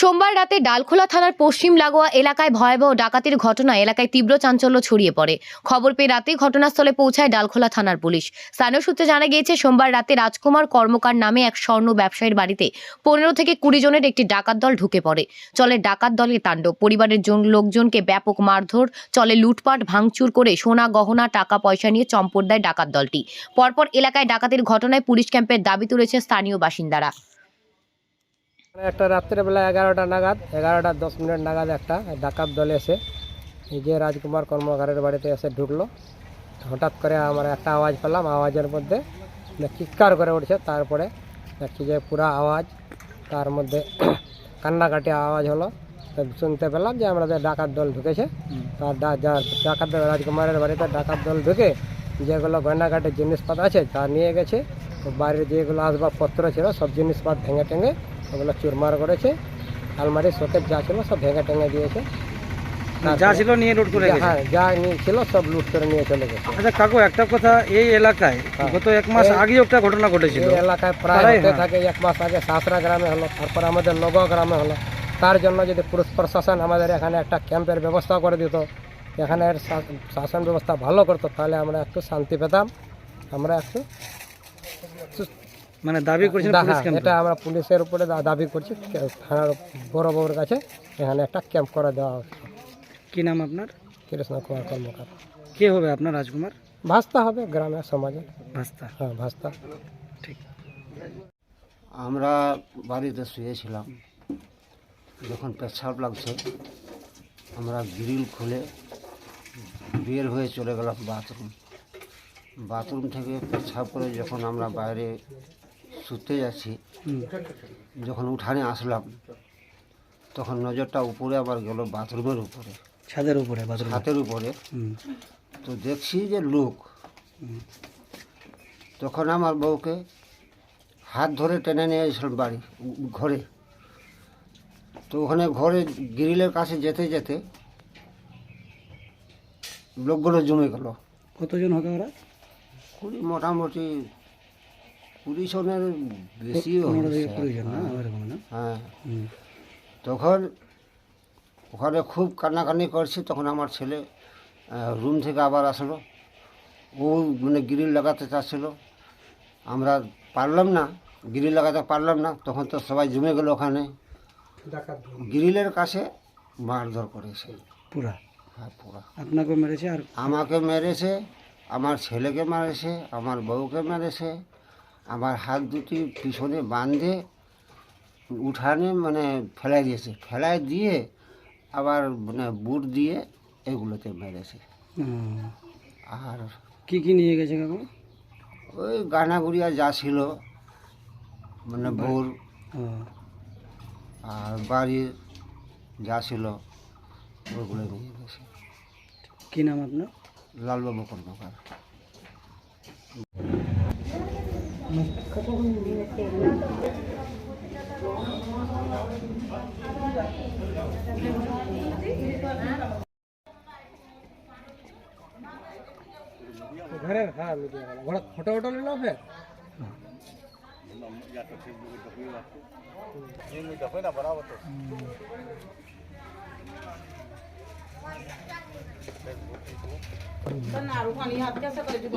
সোমবার রাতে ডালখোলা থানার পশ্চিম লাগোয়া এলাকায় ভয়াবহ ডাকাতির ঘটনায় এলাকায় তীব্র চাঞ্চল্য ছড়িয়ে পড়ে। খবর পেয়ে রাতেই ঘটনাস্থলে পৌঁছায় ডালখোলা থানার পুলিশ। স্থানীয় সূত্রে জানা গিয়েছে, সোমবার রাতে রাজকুমার কর্মকার নামে এক স্বর্ণ ব্যবসায়ীর বাড়িতে 15 থেকে 20 জনের একটি ডাকাত দল ঢুকে পড়ে। চলে ডাকাত দলের তাণ্ডব। পরিবারের লোকজনকে ব্যাপক মারধর, চলে লুটপাট, ভাঙচুর করে সোনা গহনা টাকা পয়সা নিয়ে চম্পট দেয় ডাকাত দলটি। পরপর এলাকায় ডাকাতির ঘটনায় পুলিশ ক্যাম্পের দাবি তুলেছে স্থানীয় বাসিন্দারা। একটা রাত্রেবেলা 11টা নাগাদ 11টা 10 মিনিট নাগাদ একটা ডাকাত দল এসে এই যে রাজকুমার কর্মকারের বাড়িতে এসে ঢুকলো। হঠাৎ করে আমরা একটা আওয়াজ পেলাম, আওয়াজের মধ্যে চিৎকার করে উঠছে। তারপরে দেখছি যে পুরা আওয়াজ, তার মধ্যে কান্নাকাটি আওয়াজ হলো। শুনতে পেলাম যে আমাদের ডাকাত দল ঢুকেছে। তার ডাকাত দল রাজকুমারের বাড়িতে ডাকাত দল ঢুকে যেগুলো গয়নাঘাটের জিনিসপত্র আছে তা নিয়ে গেছে। বাড়ির যেগুলো আসবাবপত্র ছিল সব জিনিসপত্র ভেঙে টেঙে ওগুলো চুরমার করেছে। আলমারি শোকেজ যা ছিল সব ভেঙে টেঙে দিয়েছে। যা ছিল নিয়ে লুট করে গেছে। হ্যাঁ, যা ছিল সব লুট করে নিয়ে চলে গেছে। আচ্ছা কাকু, একটা কথা, এই এলাকায় গত 1 মাস আগেও একটা ঘটনা ঘটেছিল। এই এলাকায় প্রায় হতে থাকে। 1 মাস আগে সাসরা গ্রামে হলো, তারপর আমাদের নগর গ্রামে হলো। তার জন্য যদি পুলিশ প্রশাসন আমাদের এখানে একটা ক্যাম্পের ব্যবস্থা করে দিত, এখানের শাসন ব্যবস্থা ভালো করতো, তাহলে আমরা একটু শান্তি পেতাম। আমরা একটু মানে দাবি করছেন পুলিশ ক্যাম্প। এটা আমরা পুলিশের উপরে দাবি করছি, থানার বড় বাবুর কাছে এখানে একটা ক্যাম্প করে দেওয়া হচ্ছে। কি নাম আপনার? কৃষ্ণ কুমার কর্মকার। কে হবে আপনার রাজকুমার? ভাস্তা হবে গ্রামের সমাজে। ভাস্তা? হ্যাঁ, ভাস্তা। ঠিক। আমরা বাড়িতে শুয়েছিলাম, যখন পেচ্ছাপ লাগছে আমরা গ্রিল খুলে বের হয়ে চলে গেলাম বাথরুম থেকে পেচ্ছাপ করে যখন আমরা বাইরে শুতে যাচ্ছি, যখন উঠানে আসলাম তখন নজরটা উপরে আবার গেল বাথরুমের উপরে, ছাদের উপরে, ছাদের উপরে। তো দেখছি যে লোক। তখন আমার বউকে হাত ধরে টেনে নিয়ে এসেছিলাম বাড়ি ঘরে। তো ওখানে ঘরে গ্রিলের কাছে যেতে যেতে লোকগুলো জমে গেল। কতজন হবে ওরা? মোটামুটি 20 জনের বেশিও। হ্যাঁ, তখন ওখানে খুব কান্নাকান্নি করছি। তখন আমার ছেলে রুম থেকে আবার আসলো। ও মানে গ্রিল লাগাতে চাচ্ছিল, আমরা পারলাম না, গ্রিল লাগাতে পারলাম না। তখন তো সবাই জমে গেল ওখানে। গ্রিলের কাছে মারধর করেছে পুরা। হ্যাঁ, পুরা। আপনাকে মেরেছে? আর আমাকে মেরেছে, আমার ছেলেকে মেরেছে, আমার বউকে মেরেছে। আমার হাত দুটি পিছনে বাঁধে উঠানে মানে ফেলাই দিয়েছে। ফেলাই দিয়ে আবার মানে বুট দিয়ে এগুলোতে মেরেছে। আর কি কি নিয়ে গেছে কাকু? ওই গানাগুড়িয়া যা ছিল, মানে বোর আর বাড়ির যা ছিল ওগুলো নিয়ে গেছে। কি নাম আপনার? লালবাবু কর্মকার। घरे हाँ मीडिया वाला बड़ा फोटो वोटो ले लो फिर। बना रुकानी हाथ कैसे करे जो